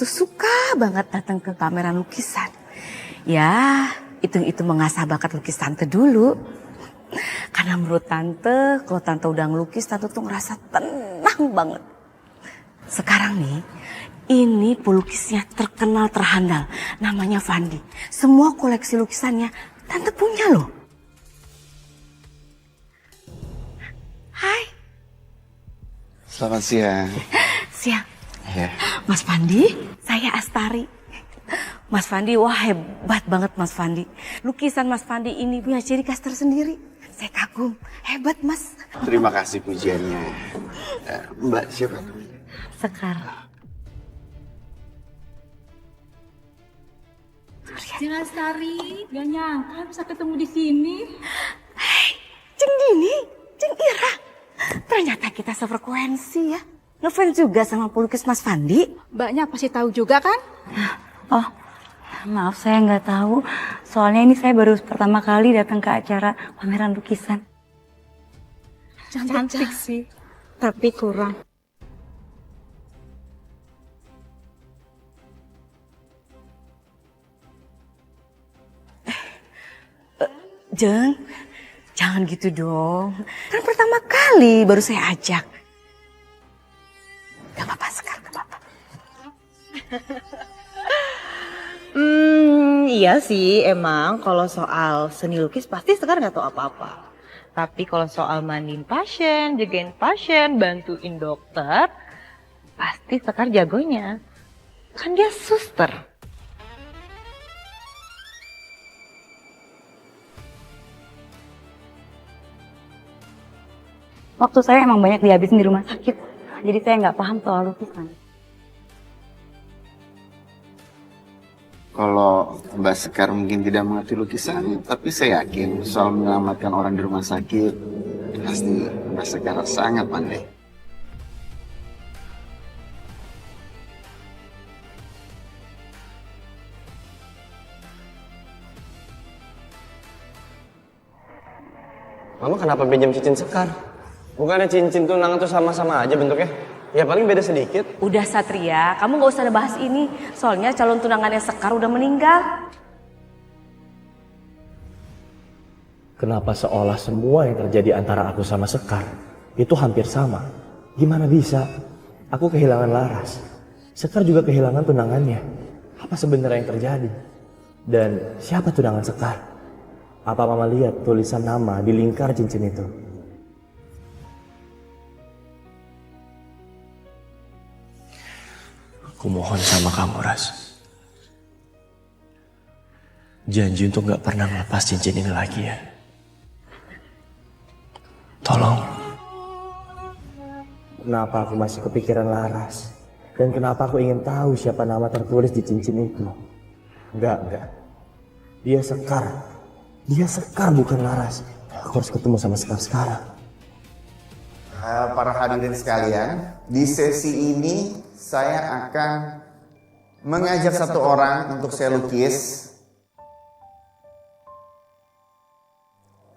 tuh suka banget datang ke pameran lukisan. Ya, itu mengasah bakat lukis tante dulu. Karena menurut tante, kalau tante udah ngelukis, tante tuh ngerasa tenang banget. Sekarang nih, ini pelukisnya terkenal terhandal, namanya Fandi. Semua koleksi lukisannya tante punya loh. Hai. Selamat siang. Siang. Ya. Mas Fandi, saya Astari. Mas Fandi, wah hebat banget Mas Fandi. Lukisan Mas Fandi ini punya ciri khas tersendiri. Saya kagum, hebat Mas. Terima kasih pujiannya. Mbak siapa? Sekar. Jangan Astari, gak nyangka bisa ketemu di sini. Hei, Ceng Dini, Ceng Ira. Ternyata kita sefrekuensi ya. Ngefans juga sama pelukis Mas Fandi. Mbaknya pasti tahu juga kan? Oh, maaf saya nggak tahu. Soalnya ini saya baru pertama kali datang ke acara pameran lukisan. Cantik sih, tapi kurang. Jeng, jangan gitu dong. Kan pertama kali baru saya ajak. Gak apa-apa Sekar, gak apa-apa. Iya sih emang kalau soal seni lukis pasti Sekar nggak tahu apa-apa. Tapi kalau soal mandiin pasien, jagain pasien, bantuin dokter, pasti Sekar jagonya. Kan dia suster. Waktu saya emang banyak dihabisin di rumah sakit. Jadi saya nggak paham soal lukisan. Kalau Mbak Sekar mungkin tidak mengerti lukisan, tapi saya yakin soal menyelamatkan orang di rumah sakit, pasti Mbak Sekar sangat pandai. Mama kenapa pinjam cincin Sekar? Bukannya cincin tunangan tuh sama-sama aja bentuknya? Ya paling beda sedikit. Udah Satria, kamu gak usah bahas ini. Soalnya calon tunangannya Sekar udah meninggal. Kenapa seolah semua yang terjadi antara aku sama Sekar itu hampir sama? Gimana bisa? Aku kehilangan Laras. Sekar juga kehilangan tunangannya. Apa sebenarnya yang terjadi? Dan siapa tunangan Sekar? Apa Mama lihat tulisan nama di lingkar cincin itu? Aku mohon sama kamu, Ras. Janji untuk gak pernah melepas cincin ini lagi ya. Tolong. Kenapa aku masih kepikiran Laras? Dan kenapa aku ingin tahu siapa nama tertulis di cincin itu? Enggak. Dia Sekar. Dia Sekar bukan Laras. Aku harus ketemu sama Sekar sekarang. Para hadirin sekalian, di sesi ini saya akan mengajak satu orang untuk saya lukis.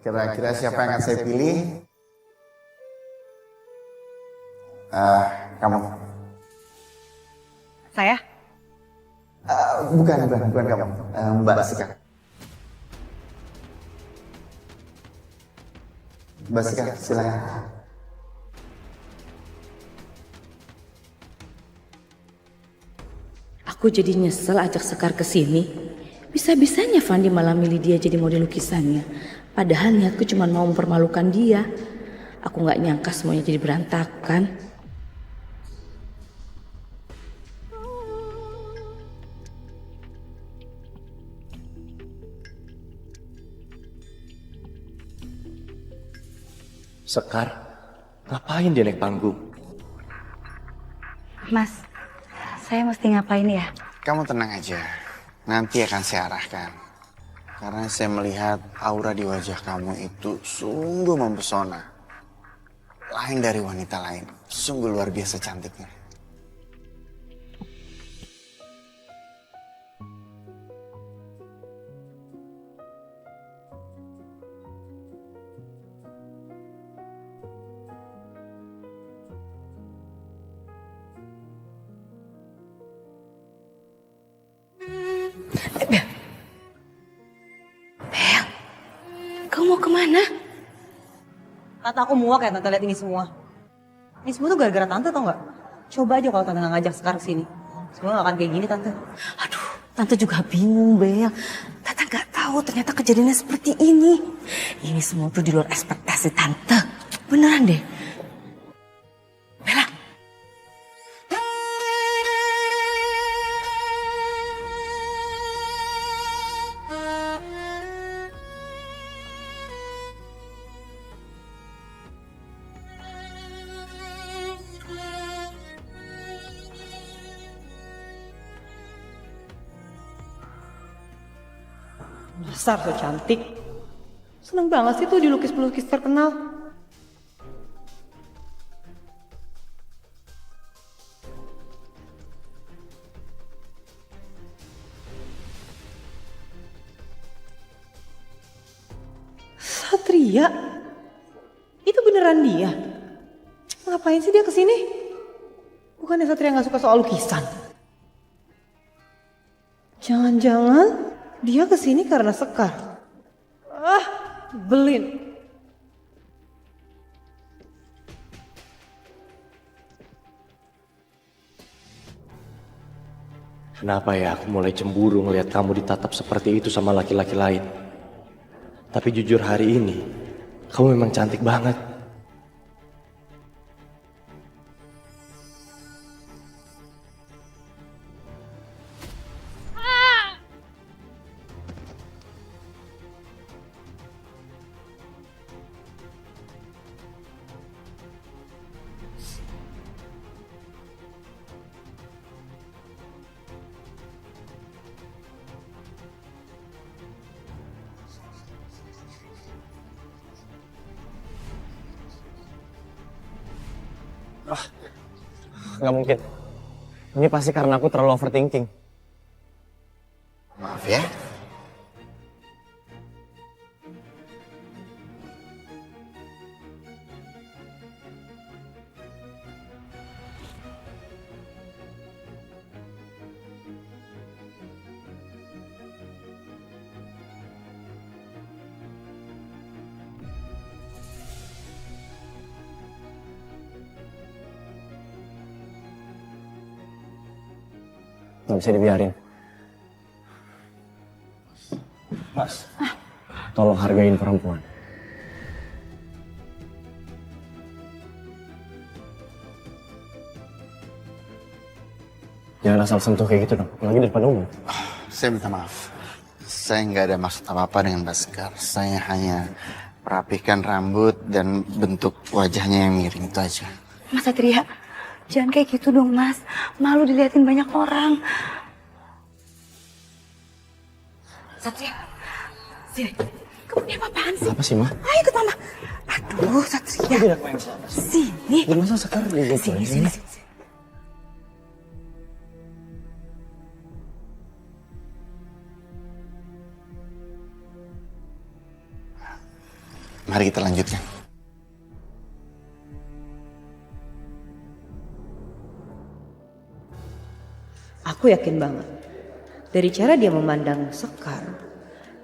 Kira-kira siapa yang akan saya pilih? Kamu. Saya? Bukan kamu. Mbak Sekar. Mbak Sekar, silakan. Aku jadi nyesel ajak Sekar ke sini. Bisa-bisanya Fandi malah milih dia jadi model lukisannya. Padahal niatku cuma mau mempermalukan dia. Aku nggak nyangka semuanya jadi berantakan. Sekar, ngapain dia naik panggung? Mas, saya mesti ngapain ya? Kamu tenang aja, nanti akan saya arahkan. Karena saya melihat aura di wajah kamu itu sungguh mempesona. Lain dari wanita lain, sungguh luar biasa cantiknya. Bel, kamu mau kemana? Tante aku muak ya tante lihat ini semua. Ini semua tuh gara-gara tante tau gak? Coba aja kalau tante gak ngajak Sekar kesini. Semua gak akan kayak gini tante. Aduh, tante juga bingung, Bel. Tante nggak tahu ternyata kejadiannya seperti ini. Ini semua tuh di luar ekspektasi tante. Beneran deh. Bella. Dasar so cantik. Seneng banget sih tuh dilukis pelukis terkenal. Satria? Itu beneran dia? Ngapain sih dia kesini? Bukannya Satria gak suka soal lukisan? Jangan-jangan dia kesini karena Sekar. Ah, belin. Kenapa ya aku mulai cemburu ngelihat kamu ditatap seperti itu sama laki-laki lain? Tapi jujur hari ini, kamu memang cantik banget. Nggak mungkin. Ini pasti karena aku terlalu overthinking. Maaf ya. Nggak bisa dibiarin. Mas, tolong hargain perempuan. Jangan asal sentuh kayak gitu dong, apalagi di depan umum. Saya minta maaf. Saya nggak ada maksud apa-apa dengan Mbak Sekar. Saya hanya merapikan rambut dan bentuk wajahnya yang miring, itu aja. Mas Satria, jangan kayak gitu dong mas. Malu diliatin banyak orang. Satria, sini. Kamu ini apa-apaan sih? Apa sih, Ma? Ayo ikut mama. Aduh, Satria. Sini. Di masa Sekar gitu? Sini. Mari kita lanjutkan. Aku yakin banget. Dari cara dia memandang Sekar,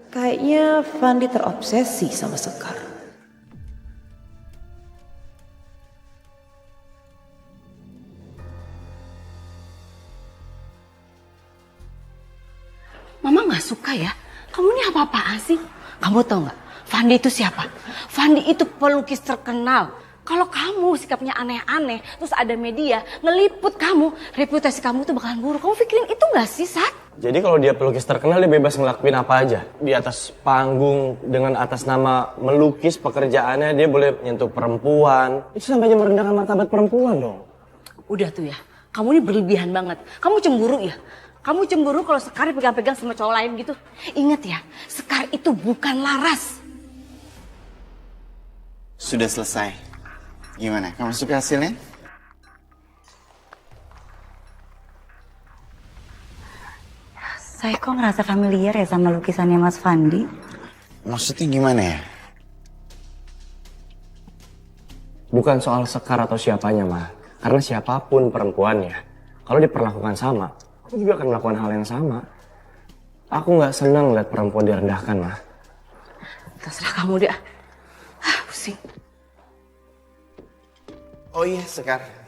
kayaknya Fandi terobsesi sama Sekar. Mama nggak suka ya. Kamu ini apa-apaan sih? Kamu tahu nggak? Fandi itu siapa? Fandi itu pelukis terkenal. Kalau kamu sikapnya aneh-aneh, terus ada media ngeliput kamu, reputasi kamu tuh bakalan buruk. Kamu pikirin itu nggak sih, Sat? Jadi kalau dia pelukis terkenal, dia bebas ngelakuin apa aja. Di atas panggung, dengan atas nama melukis pekerjaannya, dia boleh nyentuh perempuan. Itu sampai aja merendahkan martabat perempuan dong. Udah tuh ya, kamu ini berlebihan banget. Kamu cemburu ya? Kamu cemburu kalau Sekar pegang-pegang sama cowok lain gitu. Ingat ya, Sekar itu bukan Laras. Sudah selesai. Gimana? Kamu suka hasilnya? Saya kok ngerasa familiar ya sama lukisannya Mas Fandi. Maksudnya gimana ya? Bukan soal Sekar atau siapanya, Ma. Karena siapapun perempuannya, kalau diperlakukan sama, aku juga akan melakukan hal yang sama. Aku nggak senang lihat perempuan direndahkan, Ma. Terserah kamu deh. Ah, pusing. Oh iya, Sekar.